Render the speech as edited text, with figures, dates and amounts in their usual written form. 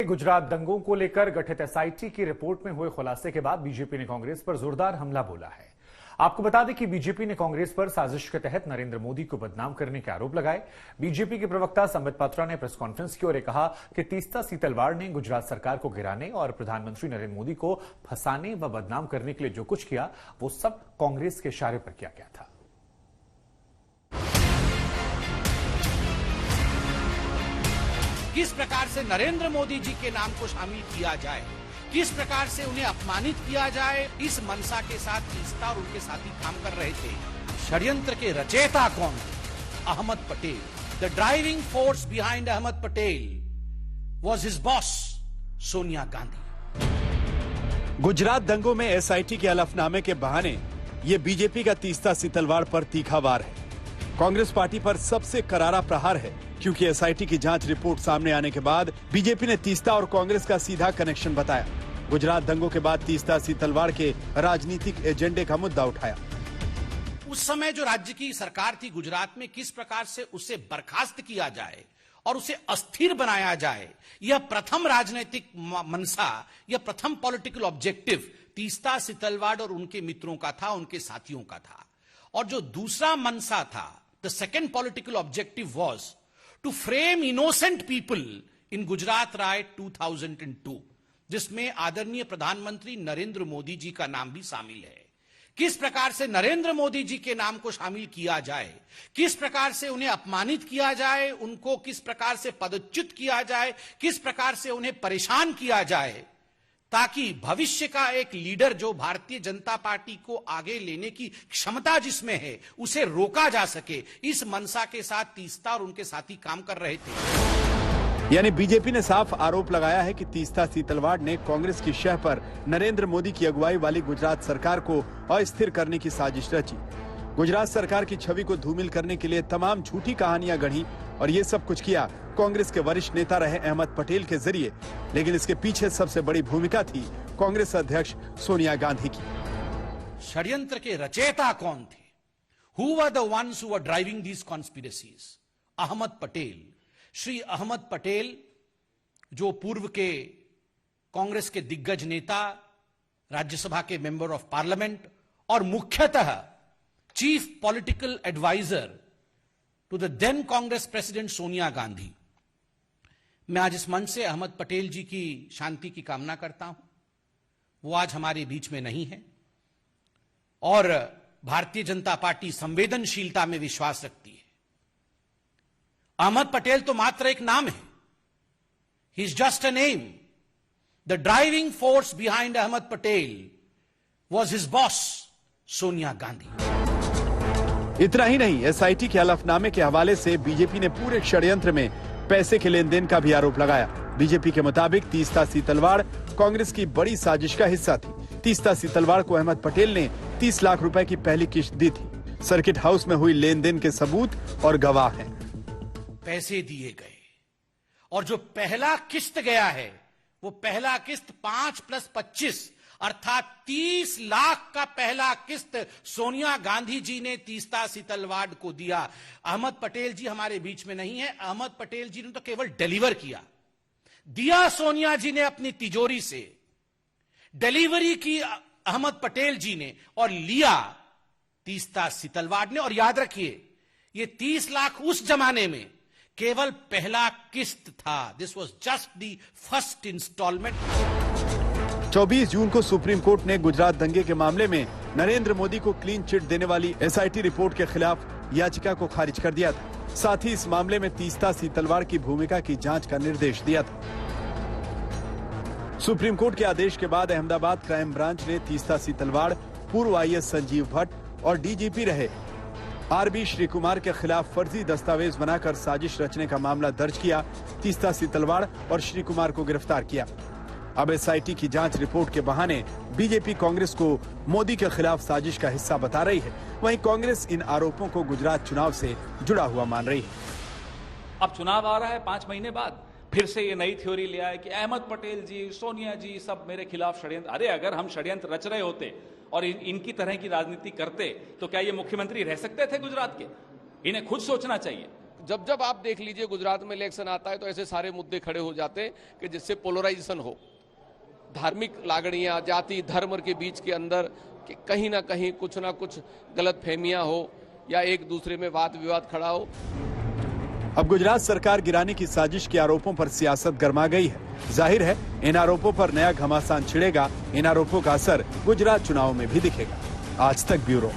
गुजरात दंगों को लेकर गठित एसआईटी की रिपोर्ट में हुए खुलासे के बाद बीजेपी ने कांग्रेस पर जोरदार हमला बोला है। आपको बता दें कि बीजेपी ने कांग्रेस पर साजिश के तहत नरेंद्र मोदी को बदनाम करने के आरोप लगाए। बीजेपी के प्रवक्ता संबित पात्रा ने प्रेस कॉन्फ्रेंस की और कहा कि तीस्ता सीतलवाड़ ने गुजरात सरकार को गिराने और प्रधानमंत्री नरेंद्र मोदी को फंसाने व बदनाम करने के लिए जो कुछ किया वो सब कांग्रेस के इशारे पर किया गया था। किस प्रकार से नरेंद्र मोदी जी के नाम को शामिल किया जाए, किस प्रकार से उन्हें अपमानित किया जाए, इस मनसा के साथ तीस्ता और उनके साथी काम कर रहे थे। षड्यंत्र के रचयिता कौन थे? Ahmed Patel. The driving force behind Ahmed Patel was his boss Sonia Gandhi. Gujarat दंगों में एसआईटी के हलफनामे के बहाने ये बीजेपी का तीस्ता सीतलवाड़ पर तीखा वार है। कांग्रेस पार्टी पर सबसे करारा प्रहार है, क्योंकि एसआईटी की जांच रिपोर्ट सामने आने के बाद बीजेपी ने तीस्ता और कांग्रेस का सीधा कनेक्शन बताया। गुजरात दंगों के बाद तीस्ता सीतलवाड़ के राजनीतिक एजेंडे का मुद्दा उठाया। उस समय जो राज्य की सरकार थी गुजरात में, किस प्रकार से उसे बर्खास्त किया जाए और उसे अस्थिर बनाया जाए, यह प्रथम राजनीतिक मनसा, यह प्रथम पॉलिटिकल ऑब्जेक्टिव तीस्ता सीतलवाड़ और उनके मित्रों का था, उनके साथियों का था। और जो दूसरा मनसा था, the second political objective was to frame innocent people in Gujarat riot 2002, जिसमें आदरणीय प्रधानमंत्री नरेंद्र मोदी जी का नाम भी शामिल है। किस प्रकार से नरेंद्र मोदी जी के नाम को शामिल किया जाए, किस प्रकार से उन्हें अपमानित किया जाए, उनको किस प्रकार से पदच्युत किया जाए, किस प्रकार से उन्हें परेशान किया जाए, ताकि भविष्य का एक लीडर जो भारतीय जनता पार्टी को आगे लेने की क्षमता जिसमें है उसे रोका जा सके, इस मनसा के साथ तीस्ता और उनके साथी काम कर रहे थे। यानी बीजेपी ने साफ आरोप लगाया है कि तीस्ता सीतलवाड़ ने कांग्रेस की शह पर नरेंद्र मोदी की अगुवाई वाली गुजरात सरकार को अस्थिर करने की साजिश रची। गुजरात सरकार की छवि को धूमिल करने के लिए तमाम झूठी कहानियां गढ़ी और ये सब कुछ किया कांग्रेस के वरिष्ठ नेता रहे अहमद पटेल के जरिए। लेकिन इसके पीछे सबसे बड़ी भूमिका थी कांग्रेस अध्यक्ष सोनिया गांधी की। षड्यंत्र के रचयिता कौन थे? Who were the ones who were driving these conspiracies? Ahmad Patel. Shri Ahmad Patel जो पूर्व के कांग्रेस के दिग्गज नेता, राज्यसभा के मेंबर ऑफ पार्लियामेंट और मुख्यतः chief political adviser to the then Congress president Sonia Gandhi. मैं आज इस मंच से अहमद पटेल जी की शांति की कामना करता हूं। वो आज हमारे बीच में नहीं है और भारतीय जनता पार्टी संवेदनशीलता में विश्वास रखती है। अहमद पटेल तो मात्र एक नाम है, he is just a name. The driving force behind Ahmed Patel was his boss Sonia Gandhi. इतना ही नहीं, एसआईटी के हलफनामे के हवाले से बीजेपी ने पूरे षड्यंत्र में पैसे के लेन देन का भी आरोप लगाया। बीजेपी के मुताबिक तीस्ता सीतलवाड़ कांग्रेस की बड़ी साजिश का हिस्सा थी। तीस्ता सीतलवाड़ को अहमद पटेल ने 30 लाख रुपए की पहली किश्त दी थी। सर्किट हाउस में हुई लेन देन के सबूत और गवाह हैं। पैसे दिए गए और जो पहला किस्त गया है वो पहला किस्त 5 + 25 अर्थात 30 लाख का पहला किस्त सोनिया गांधी जी ने तीस्ता सीतलवाड़ को दिया। अहमद पटेल जी हमारे बीच में नहीं है। अहमद पटेल जी ने तो केवल डिलीवर किया, दिया सोनिया जी ने अपनी तिजोरी से, डिलीवरी की अहमद पटेल जी ने और लिया तीस्ता सीतलवाड़ ने। और याद रखिए, ये 30 लाख उस जमाने में केवल पहला किस्त था। This was just the first instalment. 24 जून को सुप्रीम कोर्ट ने गुजरात दंगे के मामले में नरेंद्र मोदी को क्लीन चिट देने वाली एसआईटी रिपोर्ट के खिलाफ याचिका को खारिज कर दिया था। साथ ही इस मामले में तीस्ता सीतलवाड़ की भूमिका की जांच का निर्देश दिया था। सुप्रीम कोर्ट के आदेश के बाद अहमदाबाद क्राइम ब्रांच ने तीस्ता सीतलवाड़, पूर्व आईएएस संजीव भट्ट और डीजीपी रहे आरबी श्री कुमार के खिलाफ फर्जी दस्तावेज बनाकर साजिश रचने का मामला दर्ज किया। तीस्ता सीतलवाड़ और श्री कुमार को गिरफ्तार किया। अब एसआईटी की जांच रिपोर्ट के बहाने बीजेपी कांग्रेस को मोदी के खिलाफ साजिश का हिस्सा बता रही है। वहीं कांग्रेस इन आरोपों को गुजरात चुनाव से जुड़ा हुआ मान रही है। अब चुनाव आ रहा है 5 महीने बाद, फिर से ये नई थ्योरी ले आए कि अहमद पटेल जी, सोनिया जी सब मेरे खिलाफ षड्यंत्र। अरे अगर हम षड्यंत्र रच रहे होते और इनकी तरह की राजनीति करते तो क्या ये मुख्यमंत्री रह सकते थे गुजरात के? इन्हें खुद सोचना चाहिए। जब जब आप देख लीजिए गुजरात में इलेक्शन आता है तो ऐसे सारे मुद्दे खड़े हो जाते हैं कि जिससे पोलराइजेशन हो, धार्मिक लागणियां, जाति धर्म के बीच के अंदर कि कहीं ना कहीं कुछ ना कुछ गलत फहमियां हो या एक दूसरे में वाद विवाद खड़ा हो। अब गुजरात सरकार गिराने की साजिश के आरोपों पर सियासत गर्मा गई है। जाहिर है इन आरोपों पर नया घमासान छिड़ेगा। इन आरोपों का असर गुजरात चुनाव में भी दिखेगा। आज तक ब्यूरो।